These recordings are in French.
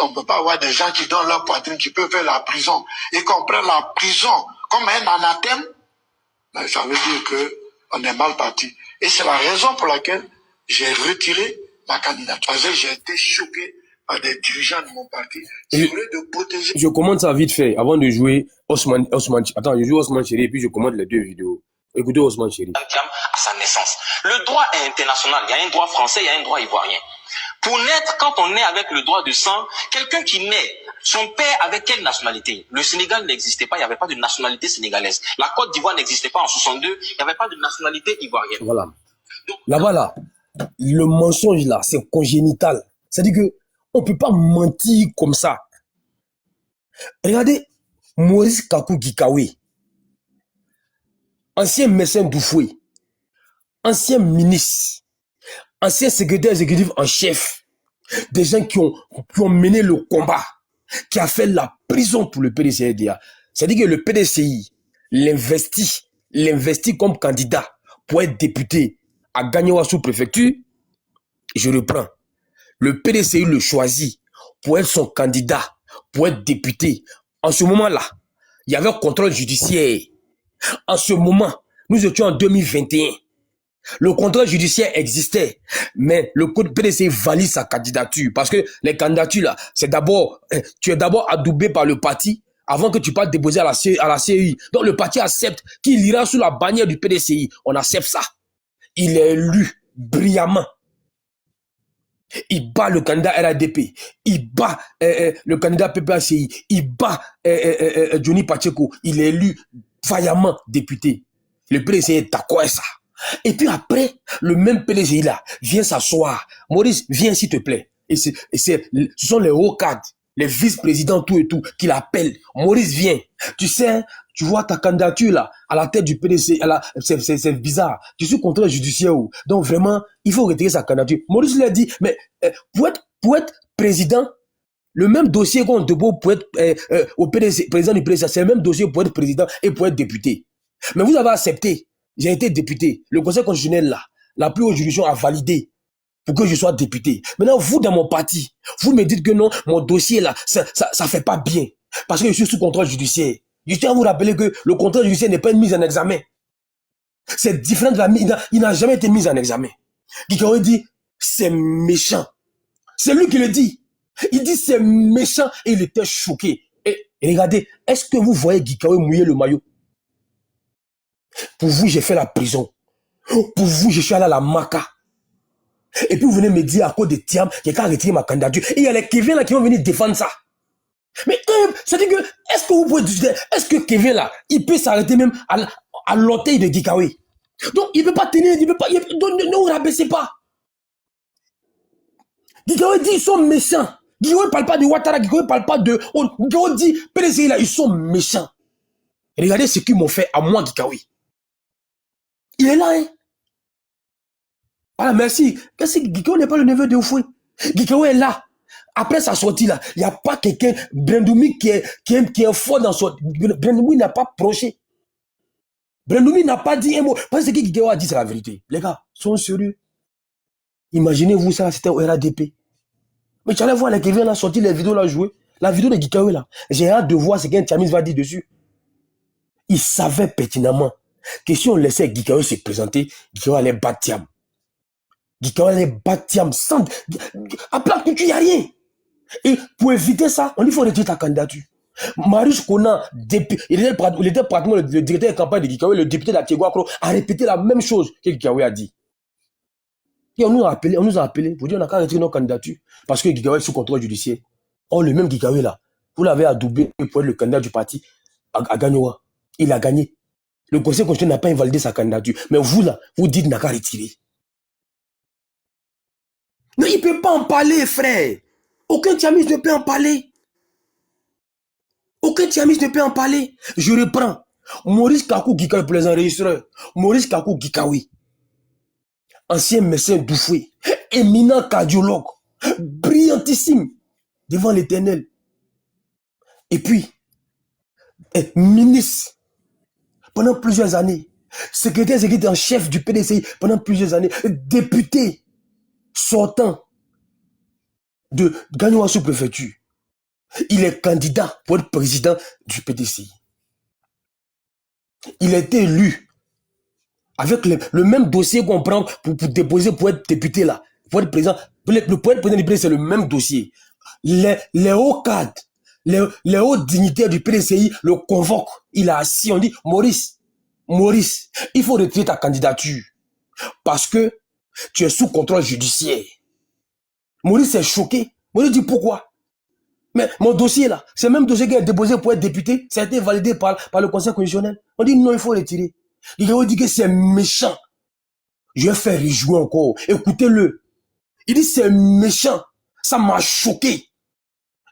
on peut pas avoir des gens qui donnent leur poitrine, qui peuvent faire la prison, et qu'on prenne la prison comme un anathème, ben, ça veut dire que on est mal parti. Et c'est la raison pour laquelle j'ai retiré ma candidature. Parce que j'ai été choqué par des dirigeants de mon parti qui voulaient de protéger. Je commente ça vite fait avant de jouer Osman. Attends, je joue Osman Chéri et puis je commente les deux vidéos. Écoutez Osman Chéri. À sa naissance. Le droit est international. Il y a un droit français, il y a un droit ivoirien. Pour naître, quand on naît avec le droit de sang, quelqu'un qui naît, son père avec quelle nationalité? Le Sénégal n'existait pas, il n'y avait pas de nationalité sénégalaise. La Côte d'Ivoire n'existait pas en 62, il n'y avait pas de nationalité ivoirienne. Voilà. Là-bas, là, le mensonge, là, c'est congénital. C'est-à-dire que on ne peut pas mentir comme ça. Regardez, Maurice Kakou Gikawe, ancien médecin d'Oufoué, ancien ministre, ancien secrétaire exécutif en chef, des gens qui ont mené le combat, qui a fait la prison pour le PDCIDA. C'est-à-dire que le PDCI l'investit comme candidat pour être député à Gagnoa sous-préfecture. Je reprends. Le PDCI le choisit pour être son candidat, pour être député. En ce moment-là, il y avait un contrôle judiciaire. En ce moment, nous étions en 2021. Le contrôle judiciaire existait, mais le code PDCI valide sa candidature parce que les candidatures là, c'est d'abord, tu es d'abord adoubé par le parti avant que tu passes déposer à la CEI. Donc le parti accepte qu'il ira sous la bannière du PDCI. On accepte ça. Il est élu brillamment. Il bat le candidat RADP, il bat le candidat PPACI, il bat Johnny Pacheco. Il est élu vaillamment député. Le PDCI est d'accord avec ça. Et puis après, le même PDCI là vient s'asseoir. Maurice, viens s'il te plaît. Et ce sont les hauts cadres, les vice-présidents, tout et tout, qui l'appellent. Maurice, viens. Tu sais, tu vois ta candidature là, à la tête du PDCI, c'est bizarre. Tu suis contrôle judiciaire. Donc vraiment, il faut retirer sa candidature. Maurice lui a dit, mais pour être président, le même dossier qu'on debout pour être au PDC, président du PDCI, c'est le même dossier pour être président et pour être député. Mais vous avez accepté. J'ai été député. Le Conseil constitutionnel, là, la plus haute juridiction a validé pour que je sois député. Maintenant, vous, dans mon parti, vous me dites que non, mon dossier, là, ça fait pas bien. Parce que je suis sous contrôle judiciaire. Je tiens à vous rappeler que le contrôle judiciaire n'est pas une mise en examen. C'est différent de la mise. Il n'a jamais été mis en examen. Gikawe dit, c'est méchant. C'est lui qui le dit. Il dit, c'est méchant et il était choqué. Et regardez, est-ce que vous voyez Gikawe mouiller le maillot? Pour vous, j'ai fait la prison. Pour vous, je suis allé à la Maca. Et puis, vous venez me dire à cause de Thiam, quelqu'un a retiré ma candidature. Et il y a les Kevin là qui vont venir défendre ça. Mais c'est-à-dire que, est-ce que vous pouvez dire, est-ce que Kevin là, il peut s'arrêter même à l'orteil de Gikawe? Donc, il ne peut pas tenir, ne vous rabaissez pas. Gikawe dit, ils sont méchants. Gikawe ne parle pas de Ouattara, Gikawe ne parle pas de... Gikawe dit, PDCI là, ils sont méchants. Regardez ce qu'ils m'ont fait à moi, Gikawe. Il est là, hein. Voilà, merci. Qu'est-ce que Gikawe n'est pas le neveu de Oufoué? Gikawe est là. Après sa sortie là, il n'y a pas quelqu'un, Brendoumi qui est fort dans son... Brendoumi n'a pas proché. Brendoumi n'a pas dit un mot. Parce que ce que Gikawe a dit, c'est la vérité. Les gars, sont sérieux. Imaginez-vous ça, c'était au RADP. Mais tu allais voir les Kevin là, sorti les vidéos là, jouer. La vidéo de Gikawe là. J'ai hâte de voir ce qu'un Tchamis va dire dessus. Il savait pertinemment que si on laissait Gikawe se présenter, Gikawe allait battre Thiam. Gikawe allait battre Thiam sans... À plat que tu n'y a rien. Et pour éviter ça, on dit qu'il faut retirer ta candidature. Marius Konan, il était pratiquement le directeur de campagne de Gikawe, le député de la Tiegouakro, a répété la même chose que Gikawe a dit. Et on nous a appelé pour dire on n'a qu'à retirer nos candidatures parce que Gikawe est sous contrôle judiciaire. Or, le même Gikawe là, vous l'avez adoubé pour être le candidat du parti à Gagnoa. Il a gagné. Le Conseil constitutionnel n'a pas invalidé sa candidature. Mais vous là, vous dites n'a qu'à retirer. Non, il ne peut pas en parler, frère. Aucun Tchamis ne peut en parler. Aucun Tchamis ne peut en parler. Je reprends. Maurice Kakou Gikawe pour les enregistreurs. Maurice Kakou Gikawe. Ancien médecin d'Oufoué. Éminent cardiologue. Brillantissime. Devant l'Éternel. Et puis, ministre. Pendant plusieurs années. Secrétaire exécutif en chef du PDCI pendant plusieurs années. Député sortant de Gagnoa sous-préfecture. Il est candidat pour être président du PDCI. Il a été élu avec le même dossier qu'on prend pour déposer pour être député là, pour être président. Pour être président du PDCI, c'est le même dossier. Les hauts cadres, les hauts dignitaires du PDCI le convoquent. Il a assis, on dit, Maurice, il faut retirer ta candidature parce que tu es sous contrôle judiciaire. Maurice est choqué. Maurice dit pourquoi? Mais mon dossier là, c'est le même dossier qui est déposé pour être député, ça a été validé par le Conseil constitutionnel. On dit non, il faut retirer. Il dit que c'est méchant. Je vais faire rejouer encore. Écoutez-le. Il dit c'est méchant. Ça m'a choqué.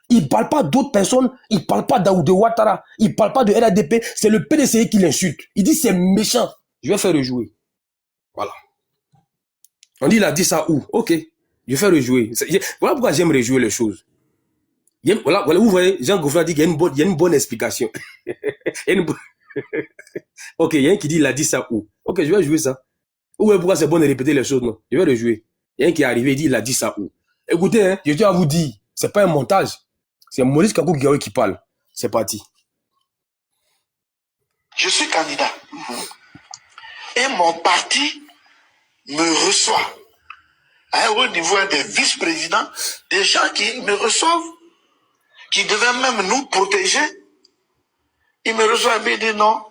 Il ne parle pas d'autres personnes, il ne parle pas d'Aoudé Ouattara, il ne parle pas de RADP, c'est le PDCI qui l'insulte. Il dit c'est méchant. Je vais faire rejouer. Voilà. On dit il a dit ça où? Ok. Je vais faire rejouer. Voilà pourquoi j'aime rejouer les choses. Voilà, vous voyez, Jean Gaufra dit qu'il y a une bonne explication. Ok, il y a un qui dit il a dit ça où? Ok, je vais jouer ça. Ou pourquoi c'est bon de répéter les choses, non? Je vais rejouer. Il y a un qui est arrivé, il dit il a dit ça où? Écoutez, hein, je tiens à vous dire, c'est pas un montage. C'est Maurice Kakou Guiraoui qui parle. C'est parti. Je suis candidat. Et mon parti me reçoit. Au niveau des vice-présidents, des gens qui me reçoivent, qui devaient même nous protéger. Ils me reçoivent et me disent non,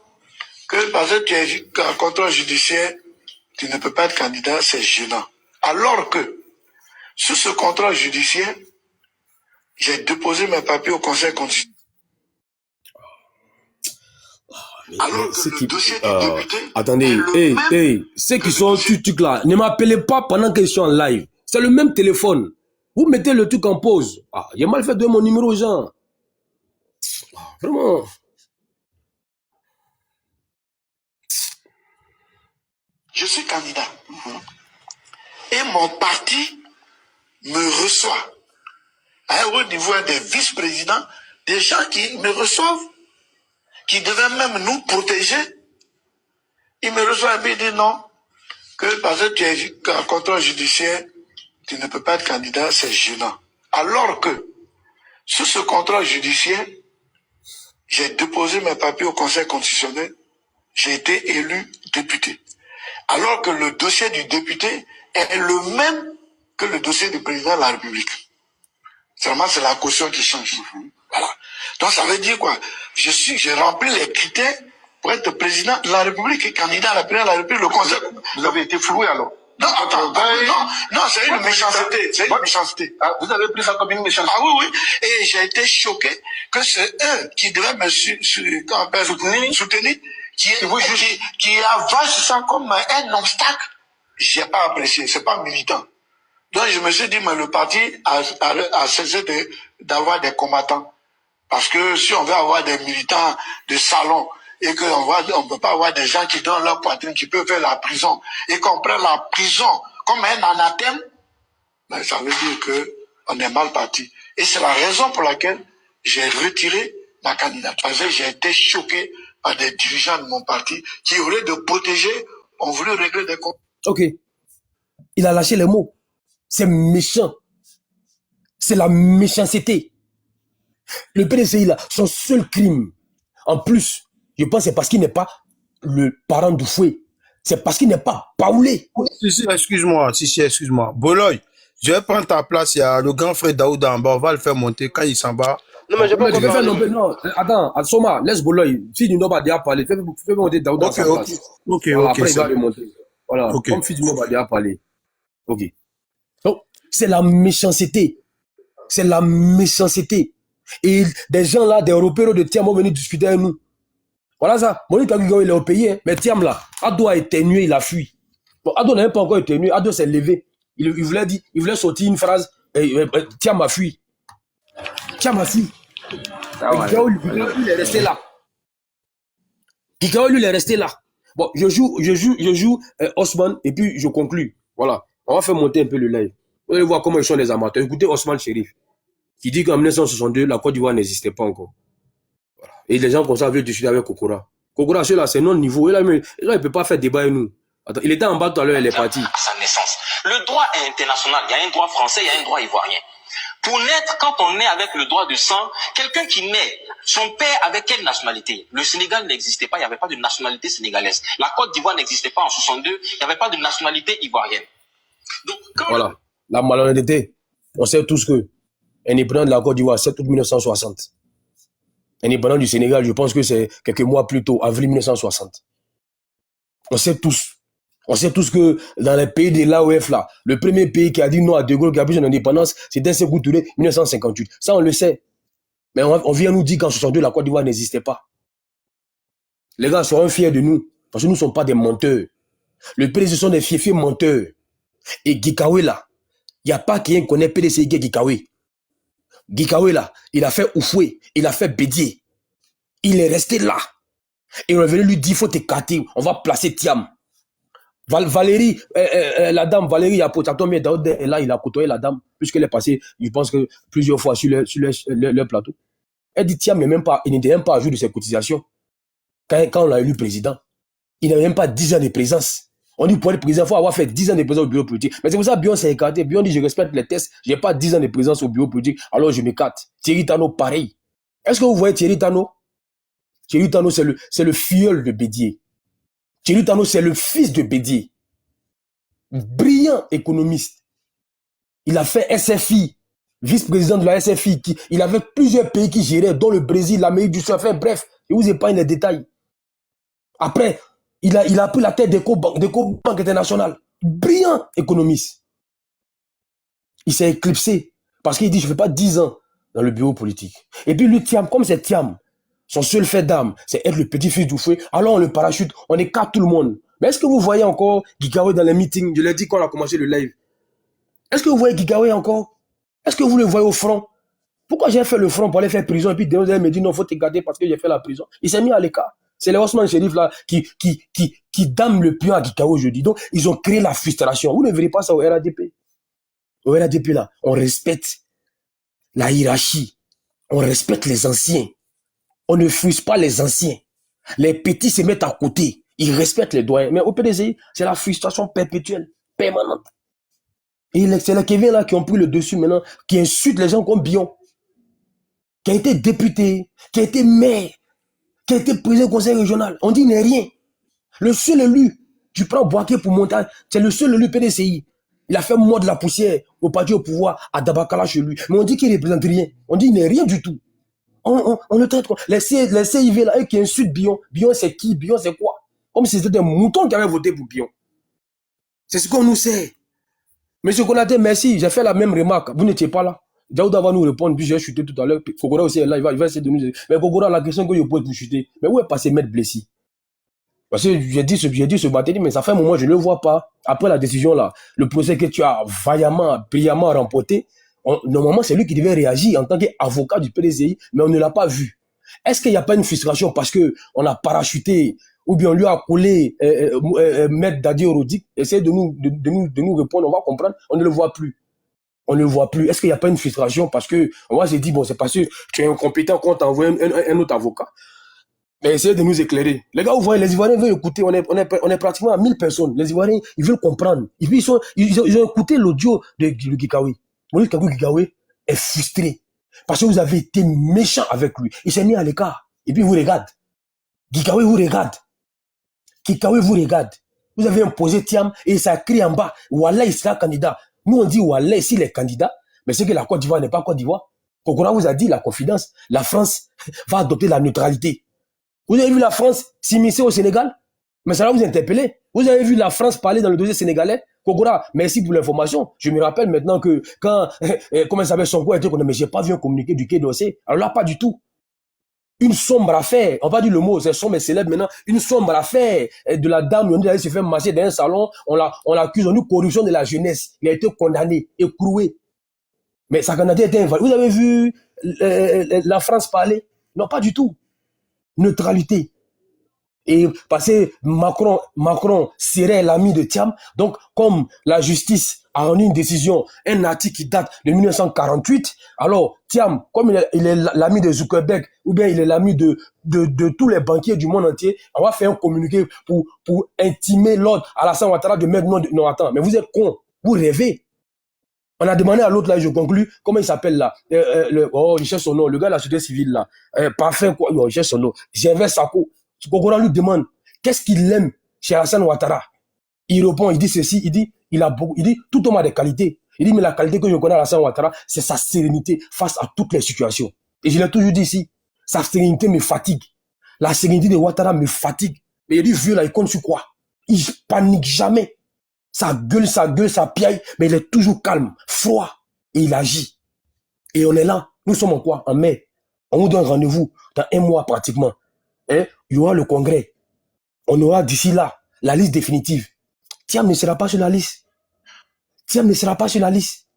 que parce que tu es en contrôle judiciaire, tu ne peux pas être candidat, c'est gênant. Alors que, sous ce contrôle judiciaire, j'ai déposé mes papiers au Conseil constitutionnel. Alors que le dossier du député... Attendez, ceux qui sont tutuc là, ne m'appelez pas pendant que je suis en live. C'est le même téléphone. Vous mettez le truc en pause. Ah, j'ai mal fait de mon numéro aux gens. Vraiment. Je suis candidat. Et mon parti me reçoit. Au niveau des vice-présidents, des gens qui me reçoivent, qui devaient même nous protéger. Ils me reçoivent et me disent non, que parce que tu es en contrôle judiciaire, tu ne peux pas être candidat, c'est gênant. Alors que, sous ce contrôle judiciaire, j'ai déposé mes papiers au Conseil constitutionnel, j'ai été élu député. Alors que le dossier du député est le même que le dossier du président de la République. Seulement, c'est la caution qui change. Voilà. Donc, ça veut dire quoi? J'ai rempli les critères pour être président de la République et candidat à la présidence de la République. Le Conseil... Vous avez été floué alors? Non, attends, non, c'est une méchanceté. C'est une méchanceté. Ah, vous avez pris ça comme une méchanceté? Ah oui, oui. Et j'ai été choqué que c'est eux qui devaient me soutenir, qui avancent ça comme un obstacle. J'ai pas apprécié, c'est pas militant. Donc je me suis dit, mais le parti a cessé d'avoir des combattants. Parce que si on veut avoir des militants de salon, et qu'on ne peut pas avoir des gens qui donnent leur poitrine, qui peuvent faire la prison, et qu'on prenne la prison comme un anathème, ben, ça veut dire qu'on est mal parti. Et c'est la raison pour laquelle j'ai retiré ma candidature. Parce que j'ai été choqué par des dirigeants de mon parti qui, au lieu de protéger, ont voulu régler des comptes. Ok. Il a lâché les mots. C'est méchant. C'est la méchanceté. Le PDCI, là, son seul crime, en plus, je pense que c'est parce qu'il n'est pas le parent du fouet. C'est parce qu'il n'est pas Paoulé. Si, excuse-moi, excuse-moi. Boloy, je vais prendre ta place. Il y a le grand frère Daouda en bas. On va le faire monter quand il s'en va. Non, mais je peux pas faire non, attends, Soma, laisse Boloy. Fils du Noba déjà parler. Fais monter Daouda. Ok. Après, il va le monter. Voilà. Okay. Comme fils du Noba déjà parler. Ok. Donc, c'est la méchanceté. C'est la méchanceté. Et des gens là, des Européens de Tiam vont venir discuter avec nous. Voilà ça. Monique Kagigo, il est au pays, hein. Mais Tiam là, Ado a éternué, il a fui. Bon, Ado n'a pas encore éternué, Ado s'est levé. Il voulait sortir une phrase, Tiam a fui. Tiam a fui. Gigaou, il est resté là. Gigaou, lui, il est resté là. Bon, je joue Osman et puis je conclue. Voilà. On va faire monter un peu le live. Vous allez voir comment ils sont les amateurs. Écoutez Osman Chérif, qui dit qu'en 1962, la Côte d'Ivoire n'existait pas encore. Voilà. Et les gens comme ça veulent discuter avec Kokora. Kokora, celui-là, c'est non-niveau. Là, il ne peut pas faire débat avec nous. Attends, il était en bas tout à l'heure, il est parti. À sa naissance. Le droit est international. Il y a un droit français, il y a un droit ivoirien. Pour naître, quand on naît avec le droit de sang, quelqu'un qui naît, son père avec quelle nationalité? Le Sénégal n'existait pas, il n'y avait pas de nationalité sénégalaise. La Côte d'Ivoire n'existait pas en 62, il n'y avait pas de nationalité ivoirienne. Donc, quand Voilà. La malhonnêteté, on sait tous que indépendant de la Côte d'Ivoire, 7 août 1960. Indépendant du Sénégal, je pense que c'est quelques mois plus tôt, avril 1960. On sait tous. On sait tous que dans les pays de l'AOF, là, le premier pays qui a dit non à De Gaulle, qui a pris son indépendance, c'était Sékou Touré, 1958. Ça, on le sait. Mais on vient nous dire qu'en 62, la Côte d'Ivoire n'existait pas. Les gars, soyons fiers de nous, parce que nous ne sommes pas des menteurs. Le PDC sont des fiefs menteurs. Et Gikawe, là, il n'y a pas qui connaît PDC Gikawe. Gikawe, là, il a fait Oufoué, il a fait Bédié. Il est resté là. Et on est venu lui dire, il faut t'écarter, on va placer Thiam. Valérie, la dame Valérie Apotato, mais Daoud est là, il a côtoyé la dame, puisqu'elle est passée, je pense que plusieurs fois sur le plateau. Elle dit Thiam, mais même pas, il n'était même pas à jour de ses cotisations. Quand on l'a élu président, il n'avait même pas 10 ans de présence. On dit pour être président, il faut avoir fait 10 ans de présence au bureau politique. Mais c'est pour ça que Bion s'est écarté. Bion dit je respecte les tests, je n'ai pas 10 ans de présence au bureau politique, alors je m'écarte. Thierry Tano, pareil. Est-ce que vous voyez Thierry Tano? Thierry Tano, c'est le filleul de Bédié. Thierry Tano, c'est le fils de Bédié. Brillant économiste. Il a fait SFI, vice-président de la SFI. Il avait plusieurs pays qui géraient, dont le Brésil, l'Amérique du Sud. Enfin, bref, je vous épargne les détails. Après, il a pris la tête d'Ecobank International. Brillant économiste. Il s'est éclipsé parce qu'il dit je ne fais pas 10 ans dans le bureau politique. Et puis lui, Thiam, comme c'est Thiam, son seul fait d'âme, c'est être le petit-fils d'Oufoué. Alors on le parachute, on écarte tout le monde. Mais est-ce que vous voyez encore Gikawe dans les meetings? Je l'ai dit quand on a commencé le live. Est-ce que vous voyez Gikawe encore? Est-ce que vous le voyez au front? Pourquoi j'ai fait le front pour aller faire prison et puis Daniel me dit non, faut te garder parce que j'ai fait la prison? Il s'est mis à l'écart. C'est les Osman Chérif là qui dame le pion à Gikawe aujourd'hui. Donc ils ont créé la frustration. Vous ne verrez pas ça au RADP. Au RADP là, on respecte la hiérarchie. On respecte les anciens. On ne frustre pas les anciens. Les petits se mettent à côté. Ils respectent les doyens. Mais au PDCI, c'est la frustration perpétuelle, permanente. Et c'est les Kevin là qui ont pris le dessus maintenant, qui insultent les gens comme Bion, qui a été député, qui a été maire, qui a été président du conseil régional. On dit il n'est rien. Le seul élu, tu prends Boaké pour monter, c'est le seul élu PDCI. Il a fait mordre la poussière au parti au pouvoir à Dabakala chez lui. Mais on dit qu'il ne représente rien. On dit il n'est rien du tout. On le traite comme les CIV là, eux qui insultent Bion. Bion c'est qui? Bion c'est quoi? Comme si c'était des moutons qui avaient voté pour Bion. C'est ce qu'on nous sait. Monsieur Konaté, merci. J'ai fait la même remarque. Vous n'étiez pas là. Daouda va nous répondre, puis j'ai chuté tout à l'heure. Kokora aussi est là, il va essayer de nous aider. Mais Kokora, la question que je pose pour chuter, mais où est passé Maître Blessy? Parce que j'ai dit ce matin, mais ça fait un moment, je ne le vois pas. Après la décision là, le procès que tu as vaillamment, brillamment remporté, normalement, c'est lui qui devait réagir en tant qu'avocat du PDCI, mais on ne l'a pas vu. Est-ce qu'il n'y a pas une frustration parce qu'on a parachuté ou bien on lui a collé Maître Dadi Orodik? Essayez de nous répondre, on va comprendre. On ne le voit plus. On ne le voit plus. Est-ce qu'il n'y a pas une frustration parce que moi j'ai dit, bon, c'est parce que tu es incompétent qu'on t'envoie un autre avocat. Mais essayez de nous éclairer. Les gars, vous voyez, les Ivoiriens veulent écouter. On est pratiquement à 1000 personnes. Les Ivoiriens, ils veulent comprendre. Et puis, ils ont écouté l'audio de Gikawe. Gikawe est frustré. Parce que vous avez été méchant avec lui. Il s'est mis à l'écart. Et puis, il vous regarde. Gikawe vous regarde. Gikawe vous regarde. Vous avez imposé Thiam et ça crie en bas. Wallah, il sera candidat. Nous, on dit Wallah, s'il est candidat. Mais c'est que la Côte d'Ivoire n'est pas Côte d'Ivoire. Kokora vous a dit la confidence. La France va adopter la neutralité. Vous avez vu la France s'immiscer au Sénégal? Mais ça va vous interpeller. Vous avez vu la France parler dans le dossier sénégalais? Kokora, merci pour l'information. Je me rappelle maintenant que quand, comment ça s'appelle, Sonko a été condamné, mais j'ai pas vu un communiqué du Quai d'Orsay. Alors là, pas du tout. Une sombre affaire, on va dire le mot, c'est sombre et célèbre maintenant, une sombre affaire de la dame, on dit d'aller se faire masser dans un salon, on l'accuse, on dit corruption de la jeunesse. Il a été condamné, écroué. Mais sa candidature était invalide. Vous avez vu la France parler? Non, pas du tout. Neutralité. Et parce que Macron serait l'ami de Thiam, donc comme la justice a rendu une décision, un article qui date de 1948, alors Thiam, comme il est l'ami de Zuckerberg, ou bien il est l'ami de tous les banquiers du monde entier, on va faire un communiqué pour intimer l'ordre à Alassane Ouattara de mettre non, attends, mais vous êtes con, vous rêvez. On a demandé à l'autre, là, je conclus, comment il s'appelle là oh, il cherche son nom, le gars de la société civile là. Parfait, quoi, il cherche son nom. Gervais Sako. Kokora lui demande, qu'est-ce qu'il aime chez Hassan Ouattara? Il répond, il dit ceci, il dit, tout homme a des qualités. Il dit, mais la qualité que je connais à Hassan Ouattara, c'est sa sérénité face à toutes les situations. Et je l'ai toujours dit ici, sa sérénité me fatigue. La sérénité de Ouattara me fatigue. Mais il dit, vieux là, il compte sur quoi? Il panique jamais. Ça gueule, ça piaille, mais il est toujours calme, froid, et il agit. Et on est là. Nous sommes en quoi? En mai. On vous donne rendez-vous dans 1 mois pratiquement. Hein? Il y aura le congrès. On aura d'ici là la liste définitive. Thiam ne sera pas sur la liste. Thiam ne sera pas sur la liste.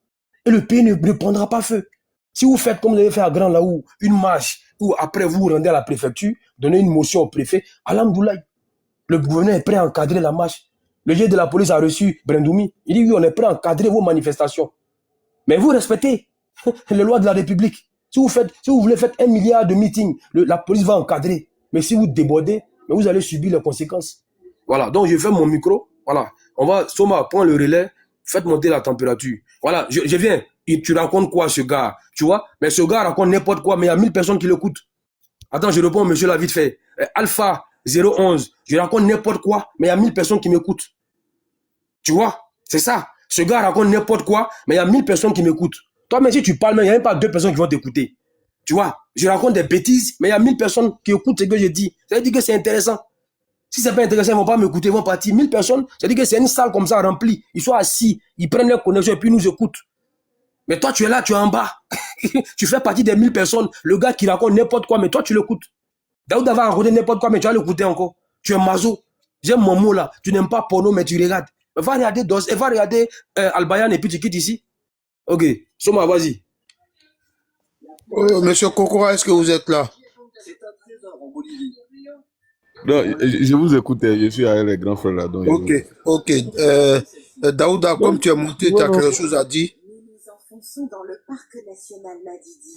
Et le pays ne prendra pas feu. Si vous faites comme vous avez fait à Grand Laou, une marche, ou après vous vous rendez à la préfecture, donnez une motion au préfet, alhamdoulilah, le gouverneur est prêt à encadrer la marche. Le chef de la police a reçu Brendoumi. Il dit oui, on est prêt à encadrer vos manifestations. Mais vous respectez les lois de la République. Si vous voulez faire 1 milliard de meetings, la police va encadrer. Mais si vous débordez, vous allez subir les conséquences. Voilà, donc je fais mon micro. Voilà, Soma, prends le relais, faites monter la température. Voilà, je viens. Et tu racontes quoi, ce gars? Tu vois? Mais ce gars raconte n'importe quoi, mais il y a 1000 personnes qui l'écoutent. Attends, je réponds, monsieur, là, vite fait. Alpha 011, je raconte n'importe quoi, mais il y a 1000 personnes qui m'écoutent. Tu vois? C'est ça. Ce gars raconte n'importe quoi, mais il y a 1000 personnes qui m'écoutent. Toi, même si tu parles, il n'y a même pas 2 personnes qui vont t'écouter. Tu vois? Je raconte des bêtises, mais il y a 1000 personnes qui écoutent ce que je dis. Ça veut dire que c'est intéressant. Si c'est pas intéressant, ils ne vont pas m'écouter, ils vont partir. 1000 personnes, ça veut dire que c'est une salle comme ça remplie. Ils sont assis, ils prennent leur connexion et puis ils nous écoutent. Mais toi, tu es là, tu es en bas. Tu fais partie des 1000 personnes. Le gars qui raconte n'importe quoi, mais toi, tu l'écoutes. Daoud va raconter n'importe quoi, mais tu vas l'écouter encore. Tu es mazo. J'aime mon mot là. Tu n'aimes pas porno, mais tu regardes. Va regarder Dos, va regarder Albayan et puis tu quittes ici. Ok, Soma, vas-y. Oh, monsieur Kokora, est-ce que vous êtes là? Non, je vous écoute, je suis avec les grands frères là. Donc Ok, ok. Daouda, comme tu es monté, tu as quelque chose à dire?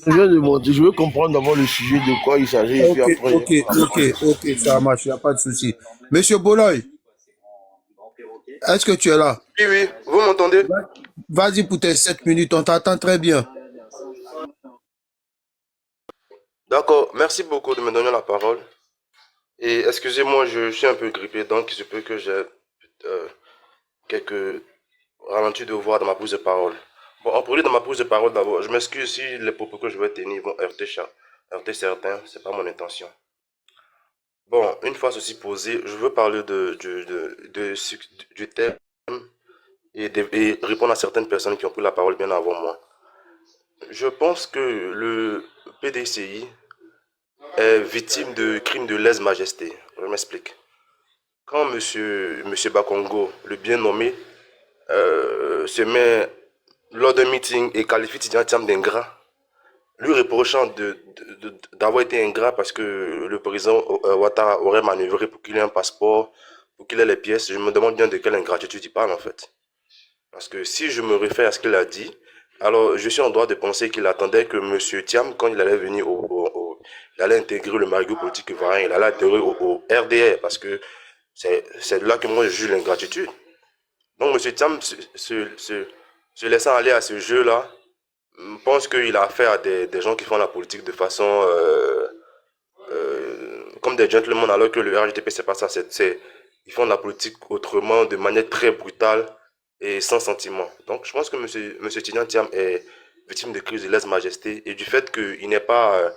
Je viens de monter, je veux comprendre d'abord le sujet de quoi il s'agit et puis après. Ok, ça marche, il n'y a pas de souci. Monsieur Boloy, est-ce que tu es là? Oui, oui, vous m'entendez? Vas-y pour tes 7 minutes, on t'attend très bien. D'accord, merci beaucoup de me donner la parole. Et excusez-moi, je suis un peu grippé, donc il se peut que j'ai quelques ralentis de voix dans ma prise de parole. Bon, en premier, dans ma prise de parole d'abord, je m'excuse si les propos que je vais tenir vont heurter certains, c'est pas mon intention. Bon, une fois ceci posé, je veux parler du thème et répondre à certaines personnes qui ont pris la parole bien avant moi. Je pense que le PDCI est victime de crimes de lèse-majesté. Je m'explique. Quand monsieur Bakongo, le bien nommé, se met lors d'un meeting et qualifie Tidjane Thiam d'ingrat, lui reprochant d'avoir été ingrat parce que le président Ouattara aurait manœuvré pour qu'il ait un passeport, pour qu'il ait les pièces, je me demande bien de quelle ingratitude il parle en fait. Parce que si je me réfère à ce qu'il a dit, alors je suis en droit de penser qu'il attendait que monsieur Thiam, quand il allait venir il allait intégrer le marigot politique ivoirien, il allait adhérer au RDR, parce que c'est là que moi je juge l'ingratitude. Donc monsieur Thiam, se laissant aller à ce jeu-là, pense qu'il a affaire à des gens qui font la politique de façon comme des gentlemen, alors que le RGTP c'est pas ça, ils font la politique autrement, de manière très brutale et sans sentiment. Donc je pense que monsieur Tidjane Thiam est victime de crise de lèse-majesté et du fait qu'il n'est pas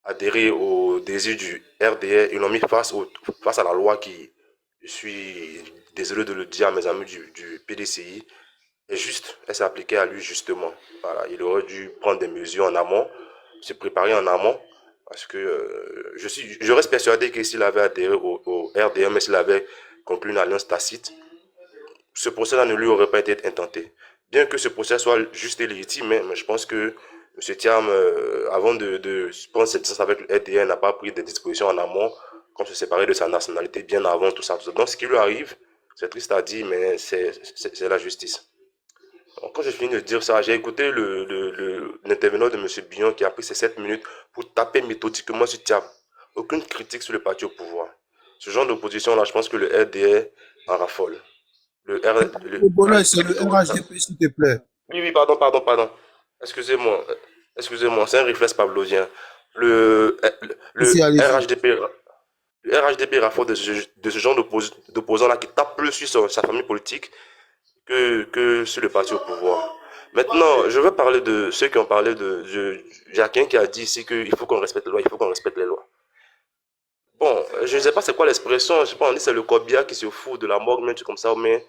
adhéré au désir du RDR, ils l'ont mis face à la loi qui, je suis désolé de le dire à mes amis du PDCI, est juste, elle s'est appliquée à lui justement. Voilà, il aurait dû prendre des mesures en amont, se préparer en amont, parce que je reste persuadé que s'il avait adhéré au RDR, mais s'il avait conclu une alliance tacite, ce procès-là ne lui aurait pas été intenté. Bien que ce procès soit juste et légitime, mais je pense que M. Thiam, avant de prendre cette distance avec le RDR, n'a pas pris des dispositions en amont, comme se séparer de sa nationalité bien avant tout ça. Donc ce qui lui arrive, c'est triste à dire, mais c'est la justice. Donc, quand j'ai fini de dire ça, j'ai écouté l'intervenant de M. Billon qui a pris ses 7 minutes pour taper méthodiquement sur Thiam. Aucune critique sur le parti au pouvoir. Ce genre d'opposition-là, je pense que le RDR en raffole. Boloy, c'est le RHDP, s'il te plaît. Oui, oui, pardon. Excusez-moi, excusez-moi, c'est un réflexe pavlovien. Le, Allez-y, le allez-y. RHDP, le RHDP raffole de ce genre d'opposants-là qui tape plus sur sa famille politique que sur le parti au pouvoir. Maintenant, je veux parler de ceux qui ont parlé de Jacquin qui a dit ici qu'il faut qu'on respecte les lois, il faut qu'on respecte les lois. Bon, je ne sais pas c'est quoi l'expression, je sais pas, on dit c'est le corbillard qui se fout de la morgue, mais un truc comme ça, mais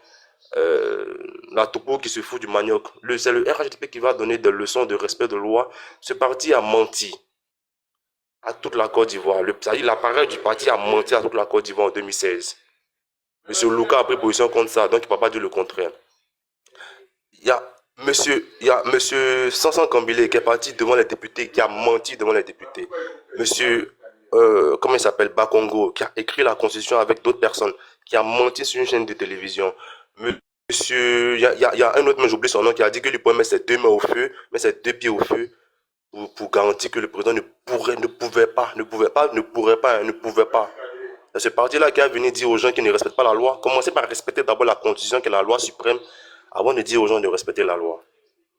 euh, la topo qui se fout du manioc. C'est le RHDP qui va donner des leçons de respect de loi. Ce parti a menti à toute la Côte d'Ivoire. C'est-à-dire l'appareil du parti a menti à toute la Côte d'Ivoire en 2016. Monsieur Louka a pris position contre ça, donc il ne peut pas dire le contraire. Il y a Sanson Kambile qui est parti devant les députés, qui a menti devant les députés. Monsieur, comment il s'appelle, Bakongo, qui a écrit la constitution avec d'autres personnes, qui a menti sur une chaîne de télévision. Monsieur, il y a un autre, mais j'oublie son nom, qui a dit que lui pouvait mettre ses deux mains au feu, mettre ses deux pieds au feu, pour garantir que le président ne pouvait pas. C'est ce parti-là qui a venu dire aux gens qui ne respectent pas la loi, commencez par respecter d'abord la constitution qui est la loi suprême, avant de dire aux gens de respecter la loi.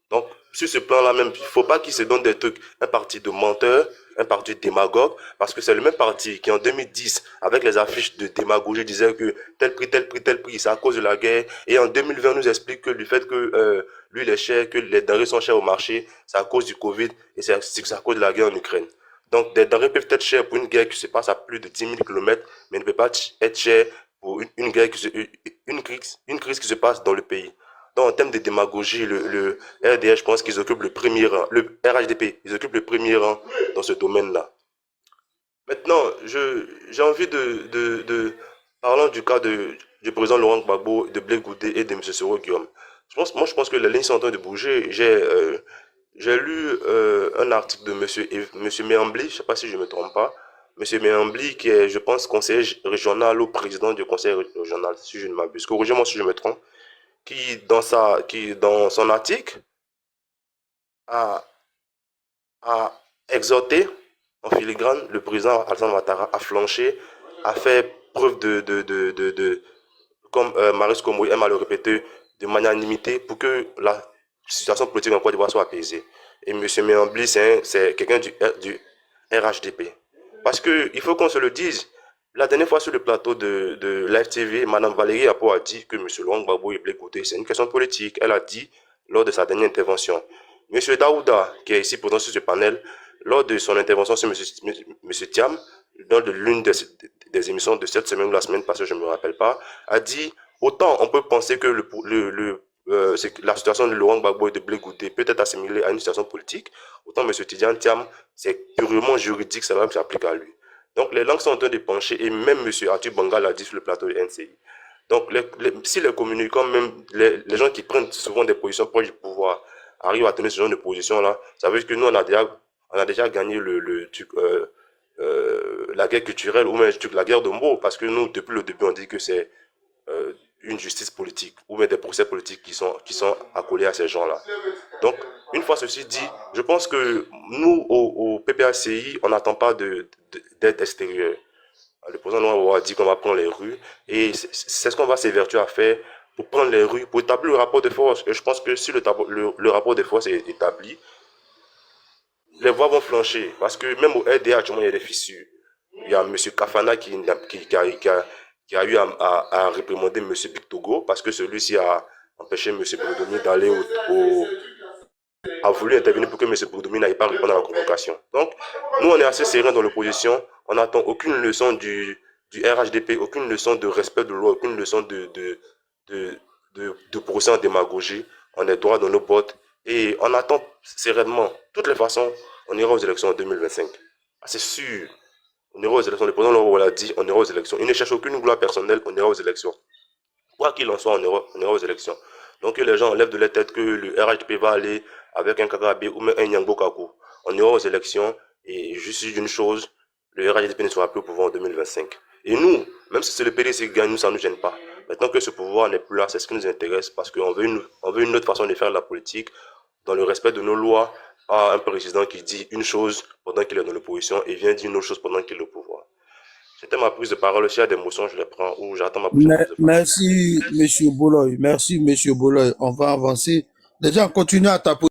Donc, sur ce plan-là même, il ne faut pas qu'ils se donnent des trucs, un parti de menteurs, un parti de démagogues, parce que c'est le même parti qui en 2010, avec les affiches de démagogie, disait que tel prix, c'est à cause de la guerre, et en 2020 nous explique que du fait que l'huile est chère, que les denrées sont chères au marché, c'est à cause du Covid, et c'est à cause de la guerre en Ukraine. Donc, des denrées peuvent être chères pour une guerre qui se passe à plus de 10 000 km, mais ne peut pas être chères pour une guerre une crise qui se passe dans le pays. Donc, en termes de démagogie, le RDH, je pense qu'ils occupent le premier rang. Le RHDP, ils occupent le premier rang dans ce domaine-là. Maintenant, j'ai envie parlant du cas du président Laurent Gbagbo, de Blé Goudé et de M. Soro Guillaume. Je pense que les lignes sont en train de bouger. J'ai lu un article de monsieur Méambli, je ne sais pas si je ne me trompe pas. Monsieur Méambli, qui est, je pense, conseiller régional ou président du conseil régional, si je ne m'abuse. Corrigez-moi si je me trompe. Qui dans son article a, a exhorté en filigrane le président Alassane Ouattara à flancher, à faire preuve comme Marius Komoi aime à le répéter, de magnanimité pour que la situation politique en Côte d'Ivoire soit apaisée. Et M. Méambli, c'est quelqu'un du RHDP. Parce qu'il faut qu'on se le dise, la dernière fois sur le plateau de Live TV, Mme Valérie Apo a dit que M. Laurent Gbagbo est Blé Goudé. C'est une question politique. Elle a dit lors de sa dernière intervention. M. Daouda, qui est ici présent sur ce panel, lors de son intervention sur M. Thiam, lors de l'une des émissions de cette semaine ou la semaine passée, je ne me rappelle pas, a dit autant on peut penser que la situation de Laurent Gbagbo et de Blé Goudé peut être assimilée à une situation politique, autant M. Thiam, c'est purement juridique, ça s'applique à lui. Donc les langues sont en train de pencher et même M. Arthur Banga l'a dit sur le plateau de NCI. Donc si les communicants, même les gens qui prennent souvent des positions proches du pouvoir, arrivent à tenir ce genre de position-là, ça veut dire que nous, on a déjà gagné la guerre culturelle ou même la guerre de mots, parce que nous, depuis le début, on dit que c'est une justice politique ou même des procès politiques qui sont accolés à ces gens-là. Donc, une fois ceci dit, je pense que nous, au PPACI, on n'attend pas d'aide extérieure. Le président Noir a dit qu'on va prendre les rues et c'est ce qu'on va s'évertuer à faire pour prendre les rues, pour établir le rapport de force. Et je pense que si le rapport de force est établi, les voix vont flancher. Parce que même au RDH, il y a des fissures. Il y a M. Kafana qui a eu à réprimander M. Pictogo parce que celui-ci a empêché M. Boudoumi d'aller a voulu intervenir pour que M. Boudoumi n'aille pas répondre à la convocation. Donc, nous, on est assez serein dans l'opposition. On n'attend aucune leçon du RHDP, aucune leçon de respect de loi, aucune leçon de procès en démagogie. On est droit dans nos bottes et on attend sereinement. De toutes les façons, on ira aux élections en 2025. C'est sûr. On ira aux élections. Le président Laurent l'a dit, on ira aux élections. Il ne cherche aucune gloire personnelle, on ira aux élections. Quoi qu'il en soit, on ira aux élections. Donc que les gens enlèvent de la tête que le RHDP va aller avec un Kagame ou même un Nyangbo Kakou. On ira aux élections et juste une chose, le RHDP ne sera plus au pouvoir en 2025. Et nous, même si c'est le PDC qui gagne, nous, ça ne nous gêne pas. Maintenant que ce pouvoir n'est plus là, c'est ce qui nous intéresse parce qu'on veut une autre façon de faire la politique dans le respect de nos lois, pas un président qui dit une chose pendant qu'il est dans l'opposition et vient dire une autre chose pendant qu'il est au pouvoir. C'était ma prise de parole. S'il y a des motions, je les prends ou j'attends ma prochaine prise de parole. Merci, Monsieur Boloy. Merci, Monsieur Boloy. On va avancer Les gens continuent à taper.